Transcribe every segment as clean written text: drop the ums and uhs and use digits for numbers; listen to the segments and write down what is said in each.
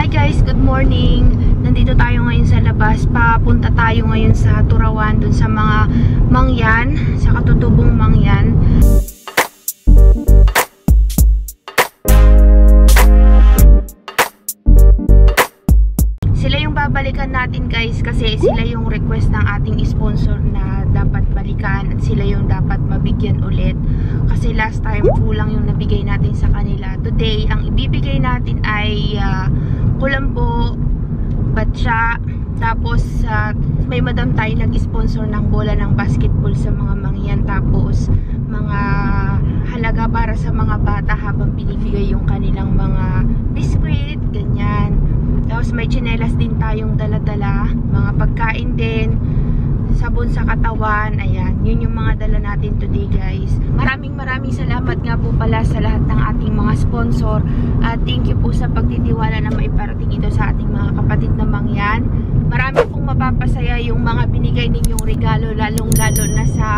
guys, good morning. Nandito tayo ngayon sa labas. Papunta tayo ngayon sa Turawan, dun sa mga mangyan, sa katutubong mangyan. Sila yung babalikan natin guys kasi sila yung request ng ating sponsor na dapat balikan at sila yung dapat mabigyan ulit. Kasi last time kulang yung nabigay natin sa kanila. Today, ang ibibigay natin ay kulambo, batsa, tapos may madam tayo nag-sponsor ng bola ng basketball sa mga mangyan, tapos mga halaga para sa mga bata habang binibigay yung kanilang mga biskwit, ganyan. Tapos may tsinelas din tayong dala-dala, mga pagkain din, sabon sa katawan, ayan, yun yung mga dala natin today guys. Maraming salamat nga po pala sa lahat ng ating mga sponsor at thank you po sa pagtitiwala na maiparating ito sa ating mga kapatid na mangyan. Marami pong mapapasaya yung mga binigay ninyong regalo, lalong lalo na sa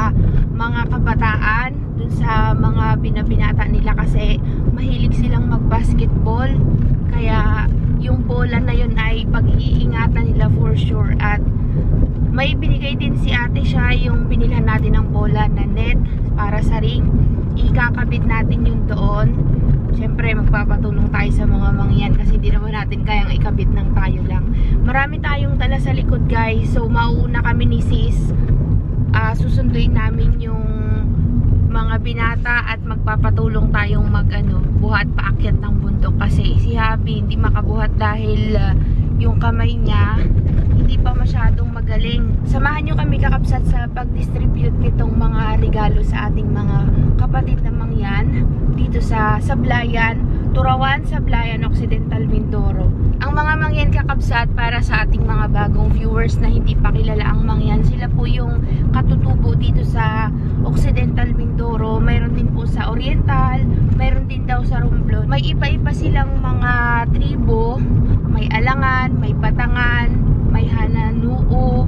mga kabataan, dun sa mga binabinata nila kasi mahilig silang mag-basketball, kaya yung bola na yun ay pag-iingatan nila for sure. At may binigay din si ate, siya yung binilhan natin ng bola na net para sa ring. Ikakabit natin yun doon. Siyempre magpapatulong tayo sa mga mangyan kasi hindi naman natin kayang ikabit ng tayo lang. Marami tayong dala sa likod guys, so mauuna kami ni sis. Susunduin namin yung mga binata at magpapatulong tayong buhat paakyat ng bundok kasi si Habi hindi makabuhat dahil yung kamay niya hindi pa masyadong magaling. Samahan nyo kami kakapsat sa pag-distribute nitong mga regalo sa ating mga kapatid na mangyan dito sa Sablayan, Turawan, Sablayan, Occidental, Mindoro. Ang mga mangyan kakapsat para sa ating mga bagong viewers na hindi pa kilala ang mangyan, sila po yung katutubo dito sa Occidental, Mindoro. Mayroon din po sa Oriental, mayroon din daw sa Romblon. May iba-iba silang mga tribo, may Alangan, may Batangan, may Hananuo,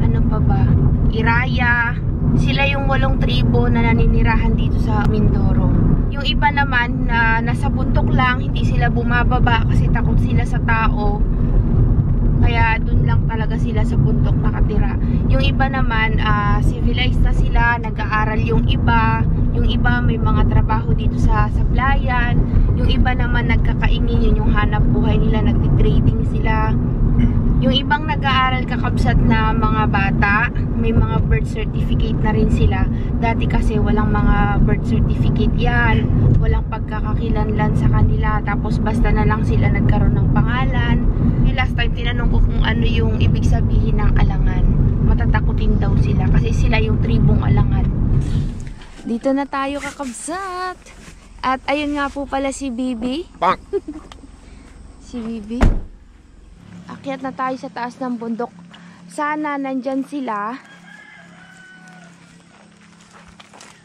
ano pa ba? Iraya. Sila yung 8 tribo na naninirahan dito sa Mindoro. Yung iba naman na nasa bundok lang, hindi sila bumababa kasi takot sila sa tao. Kaya dun lang talaga sila sa bundok nakatira. Yung iba naman, civilized na sila, nag-aaral yung iba. Yung iba may mga trabaho dito sa Sablayan. Yung iba naman nagkakaingin, yun yung hanap buhay nila, nagti-trading sila. Yung ibang nag-aaral kakabsat na mga bata, may mga birth certificate na rin sila. Dati kasi walang mga birth certificate yan, walang pagkakakilanlan sa kanila, tapos basta na lang sila nagkaroon ng pangalan. Last time tinanong ko kung ano yung ibig sabihin ng Alangan. Matatakutin daw sila kasi sila yung tribong Alangan. Dito na tayo kakabsat. At ayun nga po pala si Bibi. Si Bibi. Akyat na tayo sa taas ng bundok. Sana nandyan sila.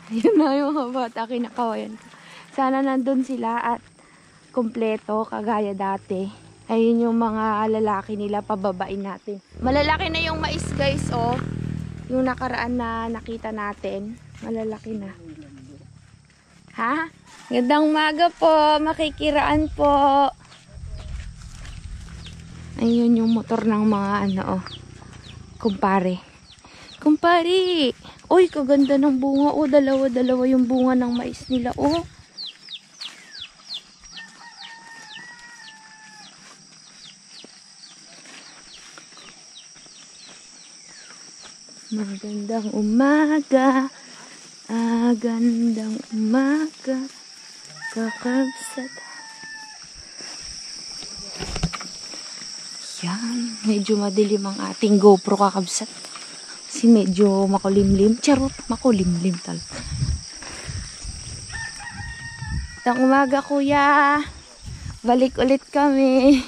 Ayun na yung mga bata kinakawayan. Sana nandun sila at kompleto kagaya dati. Ayun yung mga lalaki nila, pababain natin. Malalaki na yung mais guys, oh. Yung nakaraan na nakita natin. Malalaki na. Ha? Gandang umaga po. Makikiraan po. Ayun yung motor ng mga kumpare. Kumpare! Uy, kaganda ng bunga. Oh, dalawa yung bunga ng mais nila. Oh. Magandang umaga. Gandang umaga. Kakabsat. Yan, medyo madilim ang ating GoPro kakabsat. Kasi medyo makulimlim. Charot, makulimlim talaga. Magandang umaga kuya. Balik ulit kami.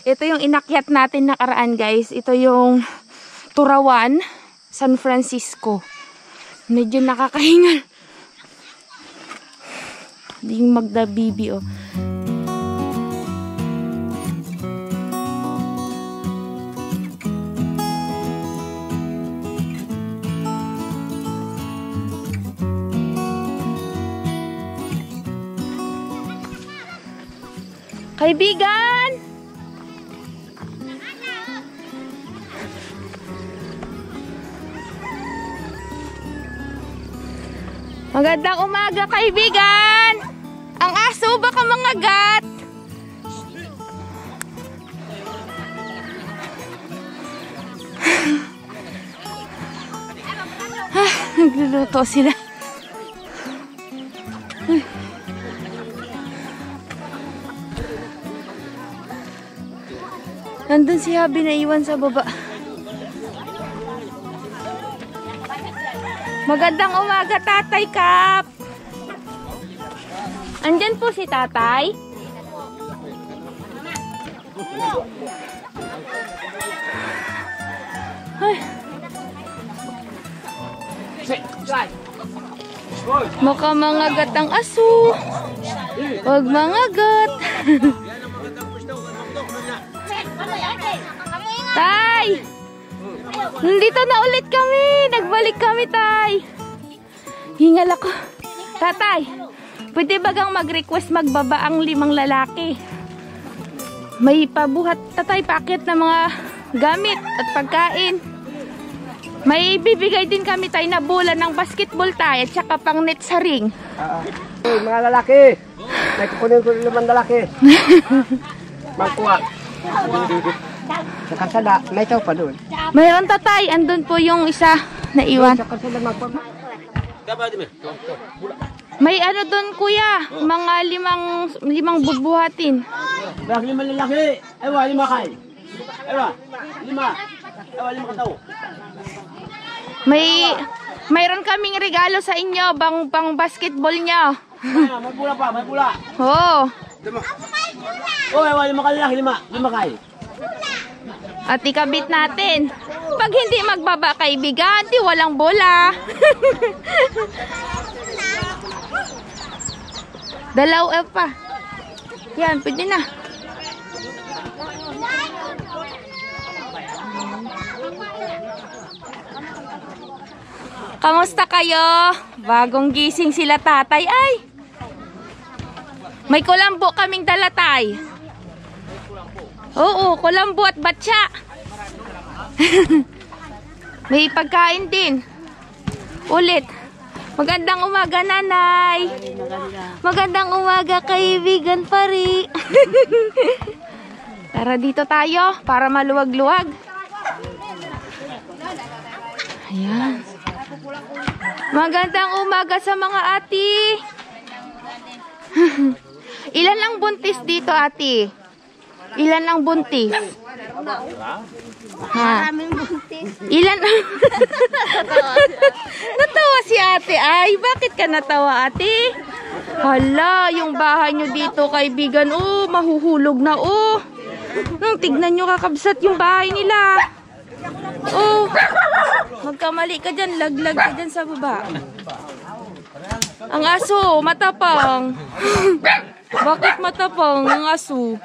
Ito yung inakyat natin nakaraan guys. Ito yung Turawan, San Francisco. Medyo nakakahingal. Yung Magda Bibi oh. Kaibigan! Magandang umaga, kaibigan! Ang aso baka mangagat! Nagluluto sila. Nandun si Habi na iwan sa baba. Magandang umaga, Tatay Kap. Andyan po si Tatay. Ay. Maka mangagat ang aso. Huwag mangagat. Tay! Nandito na ulit kami. Nagbalik kami, Tay. Hingal ako. Tatay, pwede bagang mag-request magbaba ang 5 lalaki? May pabuhat, Tatay, paakit na mga gamit at pagkain. May bibigay din kami, Tay, na bola ng basketball, Tay, at saka pang net sa ring. Mga lalaki, may kukunin ko 5 lalaki. Magkuha. Sa kalsada, may tao pa doon. Mayroon, Tatay, andun po yung isa na iwan. Sa kalsada, magkuha. May ano doon, kuya, mga 5 bubuhatin. 5 lalaki, ewa 5 kay. Ewa 5. Ewa 5 katao. Mayroon kaming regalo sa inyo, pang basketball nyo. May pula pa, may pula. Oo. Oh, ewa 5 lalaki, 5 kay. At ikabit natin. Pag hindi magbaba, kaibigan, di walang bola. Dalaw pa. Yan, pwede na. Kamusta kayo? Bagong gising sila, Tatay. Ay! May kulambo kaming dala, Tay. Oo, kulambo at batsa. May pagkain din. Ulit. Magandang umaga, Nanay. Magandang umaga, kaibigan pari. Tara dito tayo para maluwag-luwag. Ayan. Magandang umaga sa mga ati. Ilan ang buntis dito, ati? Ilan ang buntis? Ha? Ilan ang... Natawa si ate. Ay, bakit ka natawa, ate? Hala, yung bahay nyo dito, kaibigan. Oh, mahuhulog na, oh. Tignan nyo, kakabsat yung bahay nila. Oh, magkamali ka dyan. Laglag ka dyan sa baba. Ang aso, matapang. Bakit matapang ang aso?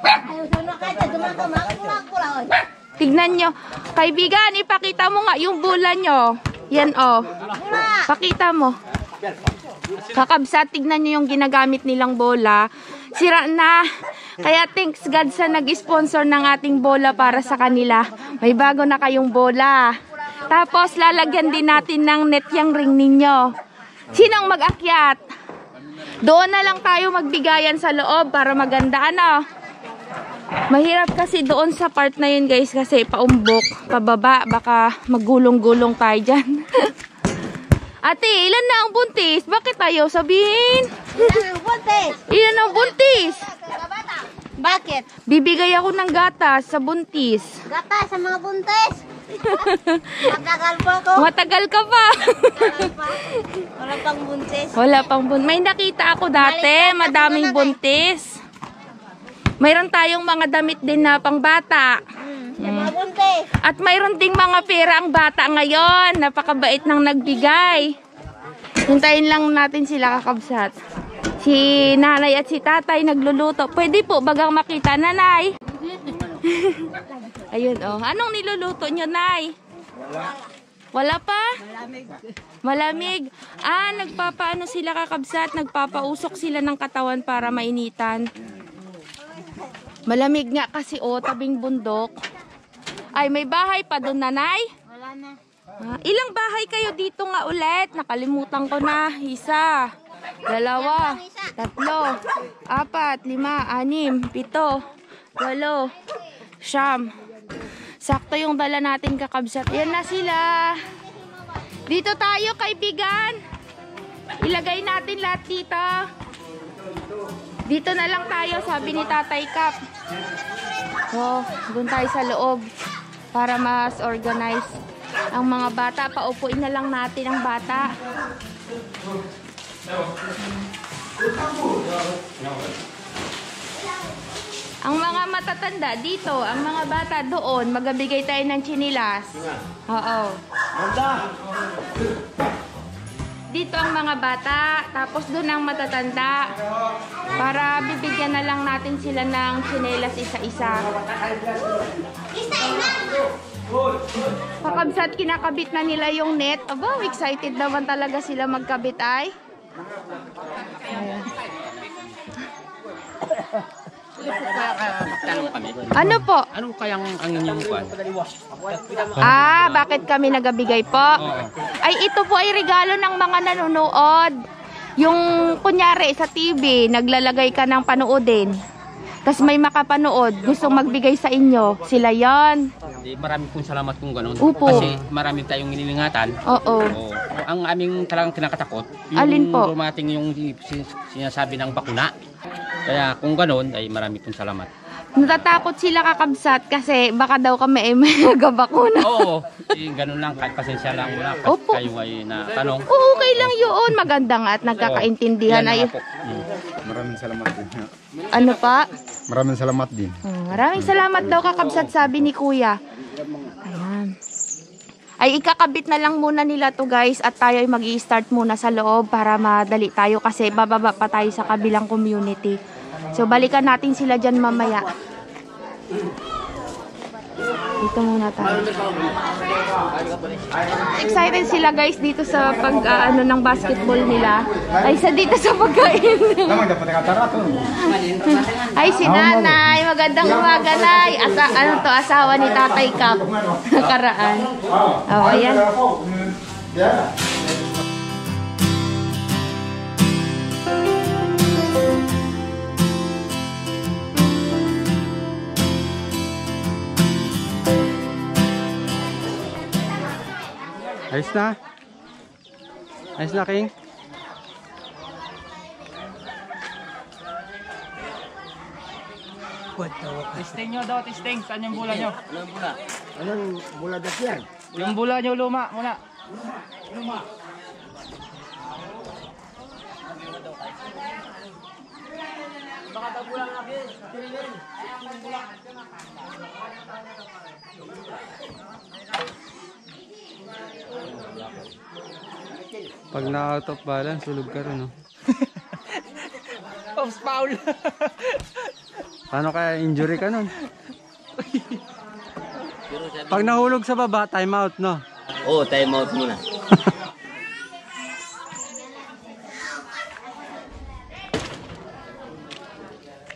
Tignan nyo. Kaibigan, ipakita mo nga yung bola nyo. Yan, oh. Pakita mo. Kakabsat, tignan nyo yung ginagamit nilang bola. Sira na. Kaya thanks God sa nag-sponsor ng ating bola para sa kanila. May bago na kayong bola. Tapos, lalagyan din natin ng net yung ring ninyo. Sinong mag-akyat? Doon na lang tayo magbigayan sa loob para maganda, ano? Mahirap kasi doon sa part na yun, guys, kasi paumbok, pababa, baka magulong-gulong tayo dyan. Ate, ilan na ang buntis? Bakit tayo sabihin? Ilan ang buntis? Ilan ang buntis? Bakit? Bibigay ako ng gatas sa buntis. Gata sa mga buntis. Matagal pa ako. Matagal ka pa. Matagal pa. Wala pang buntis. Wala pang buntis. May nakita ako dati, madaming buntis. Mayroon tayong mga damit din na pang bata. Sa mga buntis. At mayroon ding mga pera ang bata ngayon. Napakabait ng nagbigay. Hintayin lang natin sila, kakabsat. Si nanay at si tatay nagluluto. Pwede po bagang makita, nanay. Ayun, oh. Anong niluluto nyo, nay? Wala pa? Malamig. Malamig. Ah, nagpapaano sila, kakabsat. Nagpapausok sila ng katawan para mainitan. Malamig nga kasi tabing bundok. Ay, may bahay pa doon, nanay? Wala na. Ilang bahay kayo dito nga ulit? Nakalimutan ko na. 1, 2, 3, 4, 5, 6, 7, 8, 9, 10. Sakto yung dala natin kakabsat. Yan na sila. Dito tayo, kaibigan. Ilagay natin lahat dito. Dito na lang tayo, sabi ni Tatay Kap. So, doon tayo sa loob para mas organize ang mga bata. Paupuin na lang natin ang bata. Ang mga matatanda dito, ang mga bata doon, magabigay tayo ng chinilas. Oo. Dito ang mga bata, tapos doon ang matatanda. Para bibigyan na lang natin sila ng chinelas isa-isa. Kakabsat, kinakabit na nila yung net. Aba, excited naman talaga sila magkabit ay. Ayan. Ano po? Ano kayang ang inyong kwan? Bakit kami nagabigay po? Ay, ito po ay regalo ng mga nanonood. Yung kunyari sa TV, naglalagay ka ng panoodin. Tapos may makapanood, gustong magbigay sa inyo. Sila yon. Marami pong salamat kung gano'n. Upo. Kasi marami tayong nililingatan. Oo. Ang aming talagang kinakatakot, yung Alin po? dumating yung sinasabi ng bakuna. Kaya kung gano'n, ay marami pong salamat. Natatakot sila kakabsat kasi baka daw kami ay may nagabakuna. Oo, gano'n lang. Pasensya lang muna. Opo. Kayo ay natanong. Oo, okay lang yun. Maganda nga at nagkakaintindihan. Ay, Maraming salamat din. ano pa? Maraming salamat din. Maraming salamat daw kakabsat, sabi ni Kuya. Ayan. Ay, ikakabit na lang muna nila to guys at tayo ay mag-i-start muna sa loob para madali tayo kasi bababa pa tayo sa kabilang community. So, balikan natin sila dyan mamaya. Dito muna tayo. Excited sila guys dito sa pag ng basketball nila. Ay, dito sa pagkain. Ay, si Nanay. Magandang umaga, Nay. Asawa ni Tatay Kap. Nakaraan. Oh, ayan. Ayos na? Ayos na, King? Testing nyo daw, testing. Saan yung bula nyo? Anong bula? Anong bula das yan? Yung bula nyo luma muna. Pag na-out of balance, sulog ka rin, no? Pops foul. Paano kaya injury ka nun? Pag nahulog sa baba, time out, no? Oo, time out muna.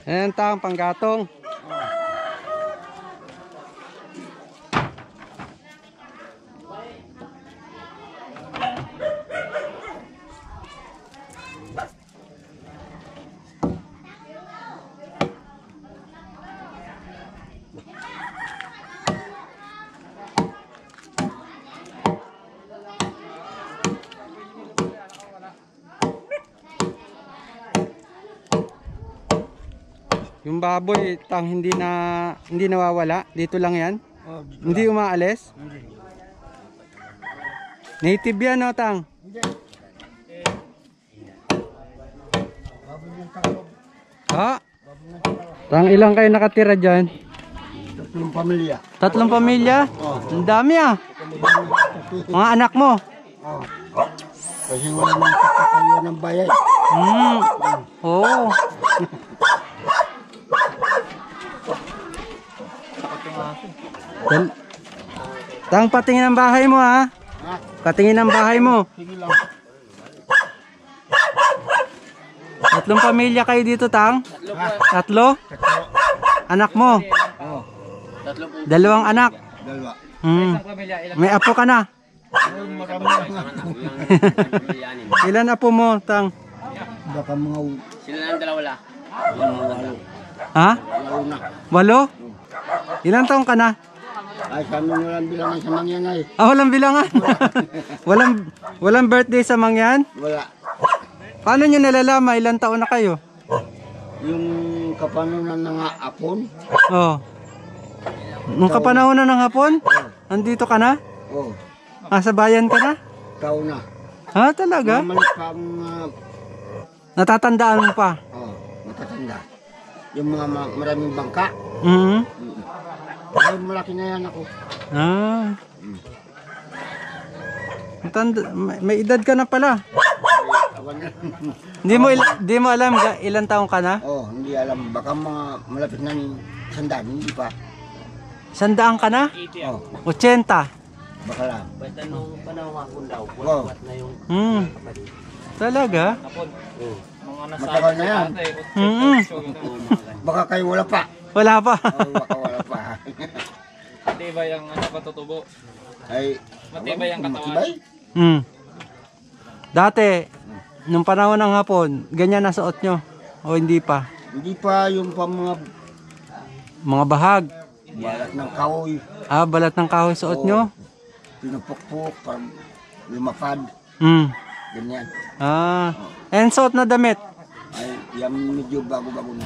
Ayan, tang panggatong. Yung baboy, tang hindi nawawala. Dito lang yan. Hindi umaalis. Native yan, no, tang? Ha? Tang, ilang kayo nakatira dyan? 3 pamilya. 3 pamilya? Ang dami, ah. Mga anak mo? Kasi wala nang kakakayo ng bayad. Oo. Tang, patingin ang bahay mo, ha? Patingin ang bahay mo. Sige lang. Tatlong pamilya kayo dito, Tang? Tatlo? Anak mo? Oo. Dalawang anak? Dalawa. May apo ka na? Ilan apo mo, Tang? Baka mga Sila lang dalawa la. Ha? una. 8? Ilan taong ka na? Ay, sa amin walang bilangan sa mangyan ay. Walang bilangan. walang birthday sa mangyan? Wala. Paano nyo nalalaman? Ilan taon na kayo? Yung kapanunan ng apon. Oh. Nung kapanahonan ng hapon? Andito ka na? Oo. Sa bayan ka na? Tao na. Ha, talaga? Mamalit pa ang Natatandaan mo pa? matatanda. Yung mga maraming bangka. Mhm. Ay, malaki na yan ako. May edad ka na pala. Hindi mo alam ilan taong ka na? Hindi alam. Baka mga malapit na ni sandaan, hindi pa. 100 ka na? 80. Baka lang. Basta nung panahon hapon daw, Wow. buwat na yung Talaga? Matagal na yan. Baka kayo wala pa. Wala pa. Baka wala pa. Matibay ang patutubo. Ay, Matibay ang katawan. matibay? Dati, nung panahon ng hapon, ganyan na suot nyo? O hindi pa? Hindi pa yung pa Mga bahag. balat ng kahoy. Balat ng kahoy suot nyo? Pinupukpuk, parang lumapad. Ganyan. And suot na damit? Ay, yan medyo bago-bago na.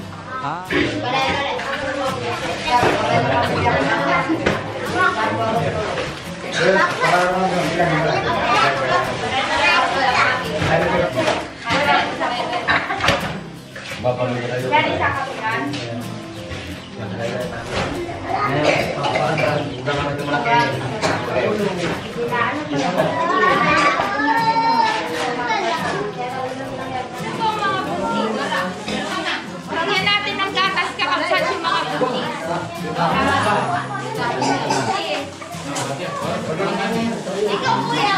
Lagyan natin ng gatas kakapsat yung mga buntis. Ikaw kuya,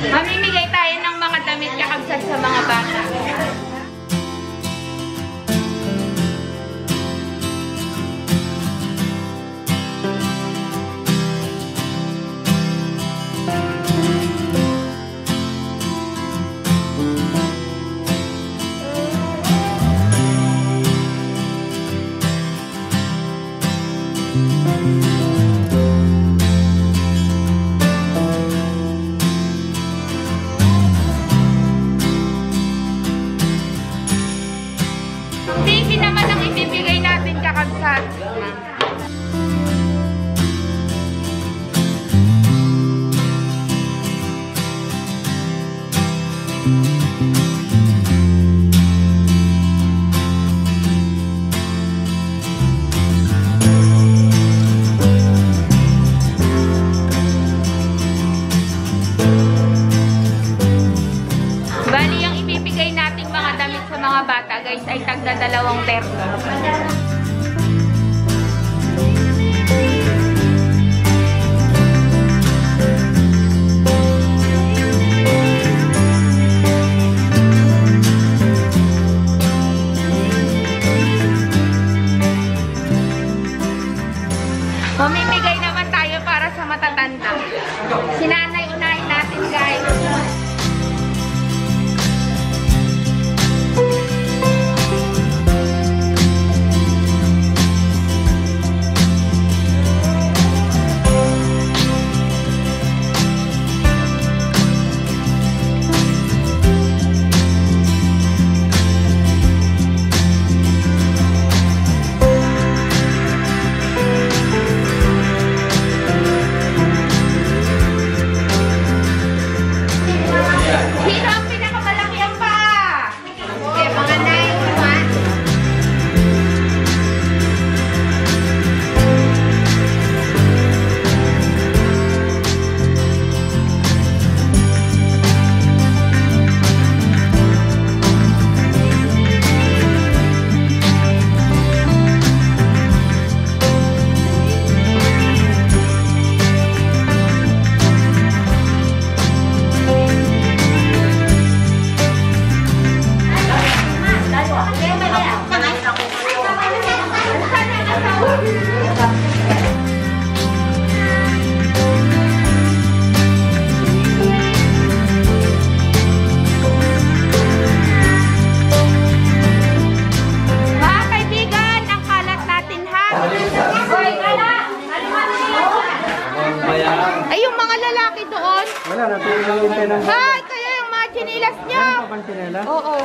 Mamimigay tayo ng mga damit kakapsat sa mga bata. Baby naman ang ibibigay natin kakabsat. Bali, ang ibibigay nating mga damit sa mga bata, guys, ay tagda 2 terno. Mamimigay naman tayo para sa matatanda. Si nanay, unahin natin, guys. mga lalaki doon? Wala, natulungin ng Ay, kaya yung mga chinilas niya. pantinela. Oo.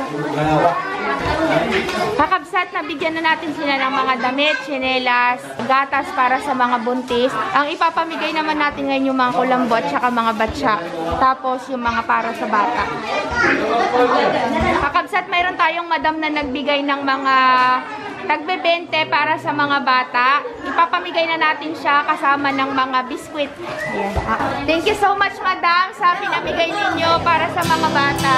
Kakabsat, nabigyan na natin sila ng mga damit, tsinelas, gatas para sa mga buntis. Ang ipapamigay naman natin ngayon yung mga kulambo at saka mga batsa. Tapos yung mga para sa bata. Kakabsat, mayroon tayong madam na nagbigay ng mga tagbe-20 para sa mga bata. Ipapamigay na natin siya kasama ng mga biskwit. Ayan. Thank you so much, madam, sa pinamigay ninyo para sa mga bata.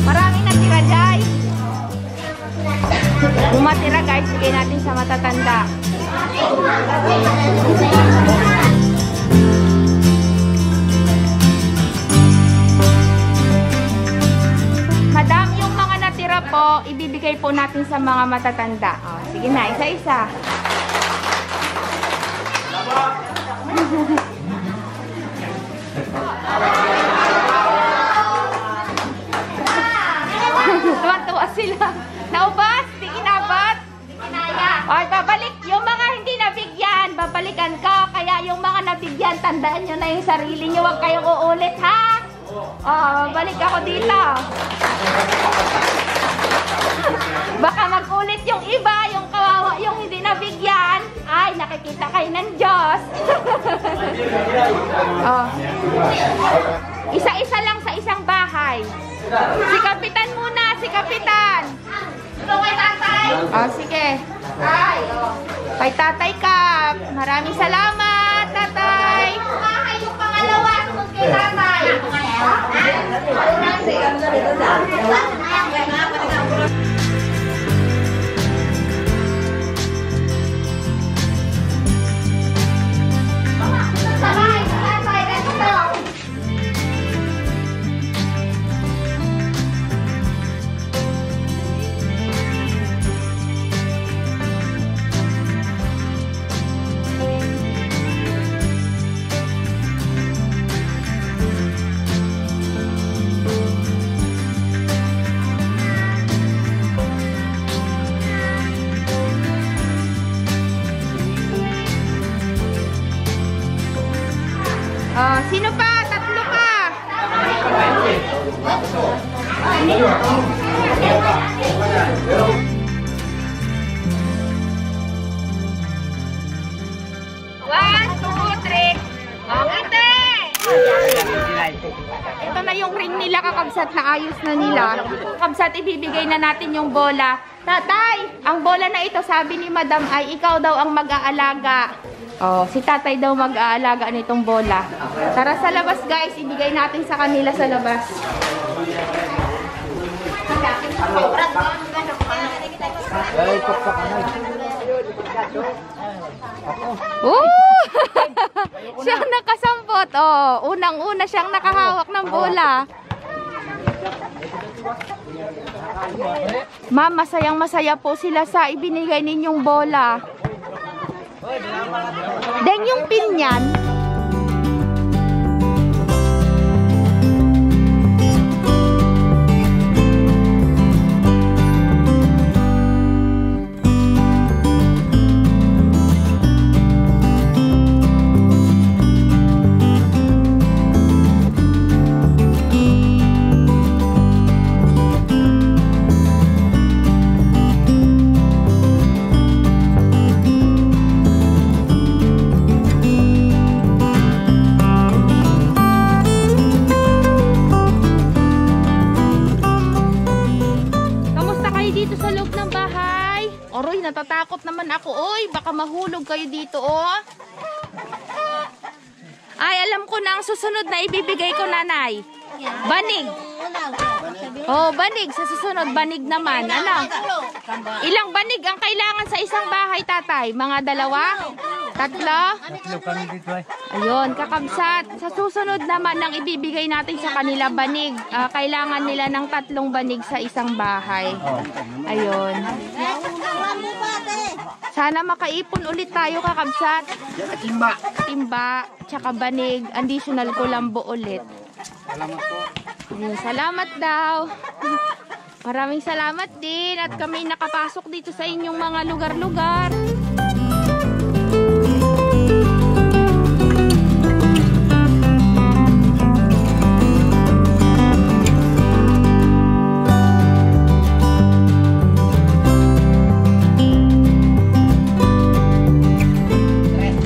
Maraming natira, guys. Kung matira, guys, bigay natin sa matatanda. Madam, yung mga natira po, ibibigay po natin sa mga matatanda. Oh, sige na, isa-isa. Tuwa-tuwa sila. Naubas? Di inabot? Di kinaya. Ay, babalik. Yung mga hindi nabigyan, babalikan ko. Kaya yung mga nabigyan, tandaan nyo na yung sarili nyo. Huwag kayong uulit, ha? Balik ako dito. Baka mag-ulit yung iba, yung kawawa, yung hindi nabigyan. Ay, nakikita kayo ng Diyos. Isa-isa lang sa isang bahay. Si Kapitan muna, si Kapitan. Ito kay tatay. Sige. Kay tatay Kap. Maraming salamat, tatay. Yung pangalawa, sunod kay tatay. Sino pa? Tatlo pa. One, two, three. Ate! Ito na yung ring nila, kakabsat, na ayos na nila. Kakabsat, ibibigay na natin yung bola. Tatay, ang bola na ito, sabi ni Madam, ay ikaw daw ang mag-aalaga. Si tatay daw mag-aalaga nitong bola. Tara sa labas, guys. Ibigay natin sa kanila sa labas. Siyang nakasampot. Unang-una siyang nakahawak ng bola. Ma'am, masayang-masaya po sila sa ibinigay ninyong bola. Deng yung pin niyan. Aroy, natatakot naman ako. Oy, baka mahulog kayo dito, oh. Ay, alam ko na ang susunod na ibibigay ko, nanay. Banig. Oh, banig. Sa susunod, banig naman. Ano? Ilang banig ang kailangan sa isang bahay, tatay? Mga 2? 3? Ayun, kakabsat. Sa susunod naman, ang ibibigay natin sa kanila, banig. Kailangan nila ng 3 banig sa isang bahay. Ayun. Sana makaipon ulit tayo, kakabsat. Timba. Timba, tsaka banig. Additional kulambo ulit. Salamat po. Ayun, salamat daw. Maraming salamat din at kami nakapasok dito sa inyong mga lugar-lugar.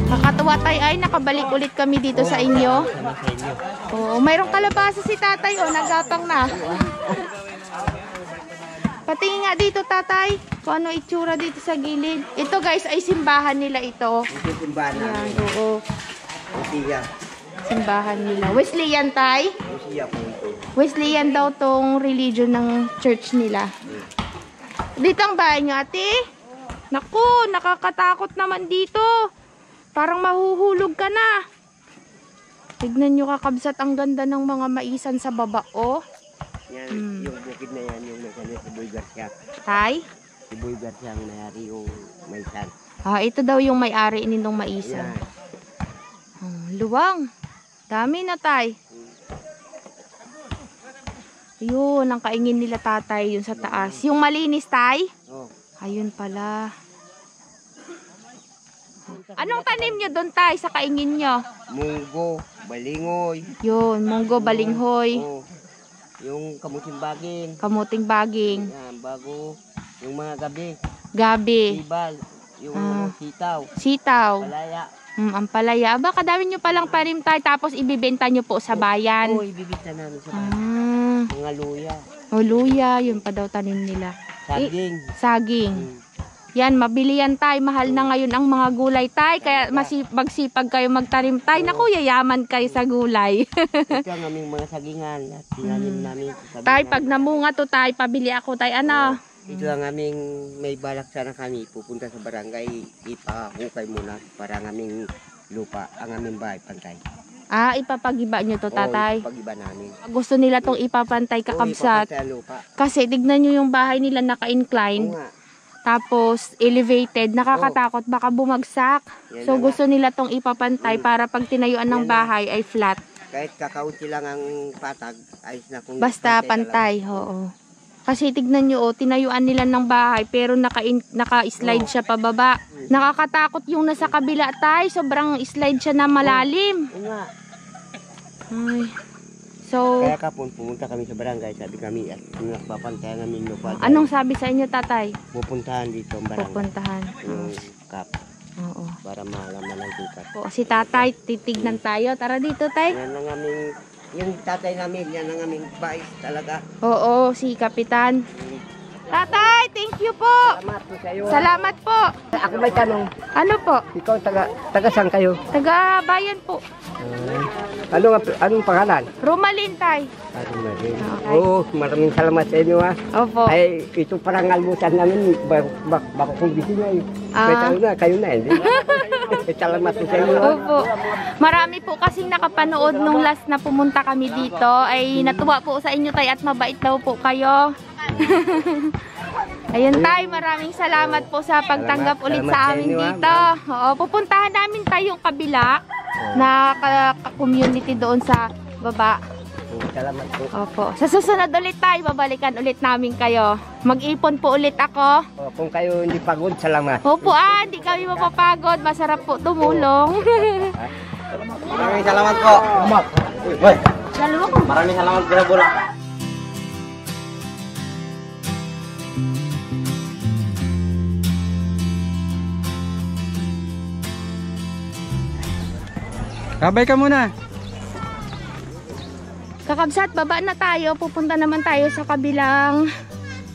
Kakatuwa tayo ay nakabalik ulit kami dito sa inyo. Oo, mayroong kalabasa si tatay, oh, nagapang na. Patingin nga dito, tatay, kung ano itsura dito sa gilid. Ito guys, ay simbahan nila ito. Ito simbahan Yan, namin. oo. Usiya. Simbahan nila. Wesleyan, tay? Usiya po ito. Wesleyan daw tong religion ng church nila. Dito ang bahay nyo, ate? Naku, nakakatakot naman dito. Parang mahuhulog ka na. Tignan nyo, kakabsat, ang ganda ng mga maisan sa baba, oh. Yan, yung bukid na yan, yung may kanil si Boy Garcia. Tay? Si Boy Garcia ang nayari yung maisan. Ah, ito daw yung may-ari nitong maisan. Yan. Luwang. Dami na, tay. Yun, ang kaingin nila, tatay, yun sa taas. Yung malinis, tay? Oh. Ayun pala. Anong tanim nyo doon, tay, sa kaingin nyo? Munggo, balingoy. Yun, munggo, balinghoy, Oh. Yung kamuting baging. kamuting baging, Yan, bago. Yung mga gabi. gabi, Ibal. Yung sitaw. sitaw, Palaya. ang palaya. Aba, kadami nyo palang parim, tay, tapos ibibenta nyo po sa bayan. Oh, ibibita namin sa bahay. Ah, Mga luya. o luya, yun pa daw tanim nila. Saging. Saging. Yan, mabili yan, tay. Mahal na ngayon ang mga gulay, tay. Kaya magsipag kayo magtanim, tay. Naku, yayaman kayo sa gulay. Ito ang aming mga sagingan. At tinanim namin. sa Tay, sagingan. pag namunga to, tay, pabili ako, tay. Ano? Ito ang aming may balak sana kami. Pupunta sa barangay. Ipahukay muna para ang aming lupa. Ang aming bahay, pantay. Ah, ipapagiba nyo to, tatay. Pag-iba namin. Gusto nila tong ipapantay, kakabsat. Ipapantay ang lupa. Kasi, tignan nyo yung bahay nila naka-incline. Oo nga. Tapos, elevated. Nakakatakot. Baka bumagsak. Yan So, na nga. gusto nila tong ipapantay para pag tinayuan ng Yan na. bahay ay flat. Kahit kakaunti lang ang patag, ayos na kung Basta talaga. pantay, oo. Kasi tignan nyo, oh, tinayuan nila ng bahay pero naka-slide siya pababa. Nakakatakot yung nasa kabila, tay. Sobrang slide siya na malalim. Oo nga. Ay. So, Kaya kapon, pumunta kami sa barangay, sabi kami, at nakapapantay ang aming lupa. anong sabi sa inyo, tatay? Pupuntahan dito ang barangay. Pupuntahan. Yung kap, Oo. para malaman ang tukat. Po, si tatay, titignan tayo. Tara dito, tay. Yan ang aming, yung tatay namin, yan ang aming bais talaga. Oo, si Kapitan. Tatay, thank you po. Salamat po sa iyo. Salamat po. Ako may tanong, Ano po? ikaw taga saan kayo? Taga bayan po. Anong pangalan? Romalyn, tay. Okay. Okay. Maraming salamat sa inyo ha. Opo. Ay, ito parang almusan namin, baka kung gusto nyo eh. Ah. May tayo na, kayo na hindi. Salamat po sa inyo ha. Opo. Marami po kasing nakapanood nung last na pumunta kami dito. Ay natuwa po sa inyo, tay, at mabait daw po kayo. Ayun, tay, maraming salamat po sa pagtanggap ulit Salamat sa sa amin inyo, dito. Oo, pupuntahan namin tayo yung kabila na community doon sa baba. Salamat po. Opo. Sa susunod ulit, tayo, babalikan ulit namin kayo. Mag-ipon po ulit ako. Kung kayo hindi pagod, salamat. Opo, hindi kami mapapagod. Masarap po tumulong. Maraming salamat po. Maraming salamat po sa bulak. Kabay ka muna. Kakabsat, baba na tayo. Pupunta naman tayo sa kabilang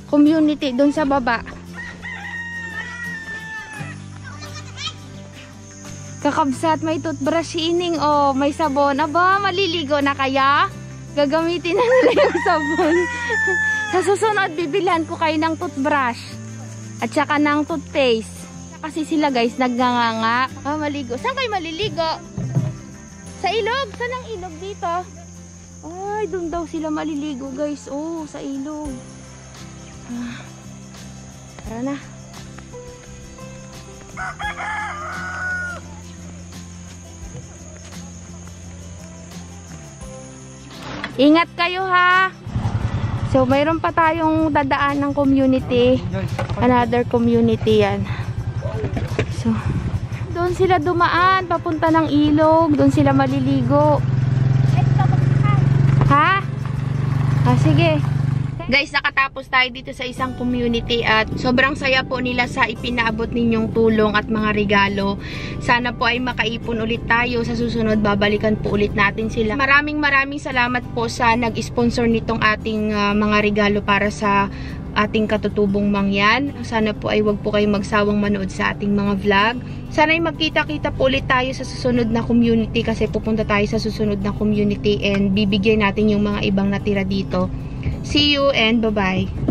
community doon sa baba. Kakabsat, may toothbrush si Ining. Oh, may sabon. Aba, maliligo na kaya? Gagamitin na nila yung sabon. Sa susunod, bibilhan ko kayo ng toothbrush. At saka ng toothpaste. Kasi sila guys, nagganganga. Ah, maligo. Saan kayo maliligo? Sa ilog? Saan ang ilog dito? Ay, doon daw sila maliligo guys. Oh, sa ilog. Ah, tara na. Ingat kayo ha. So, mayroon pa tayong dadaan ng community. Another community yan. So, doon sila dumaan. Papunta ng ilog. Doon sila maliligo. Ha? Ah, sige. Guys, nakatapos tayo dito sa isang community at sobrang saya po nila sa ipinaabot ninyong tulong at mga regalo. Sana po ay makaipon ulit tayo. Sa susunod, babalikan po ulit natin sila. Maraming salamat po sa nag-sponsor nitong ating mga regalo para sa ating katutubong mangyan. Sana po ay wag po kayong magsawang manood sa ating mga vlog. Sana ay magkita-kita po ulit tayo sa susunod na community kasi pupunta tayo sa susunod na community and bibigyan natin yung mga ibang natira dito. See you and bye-bye.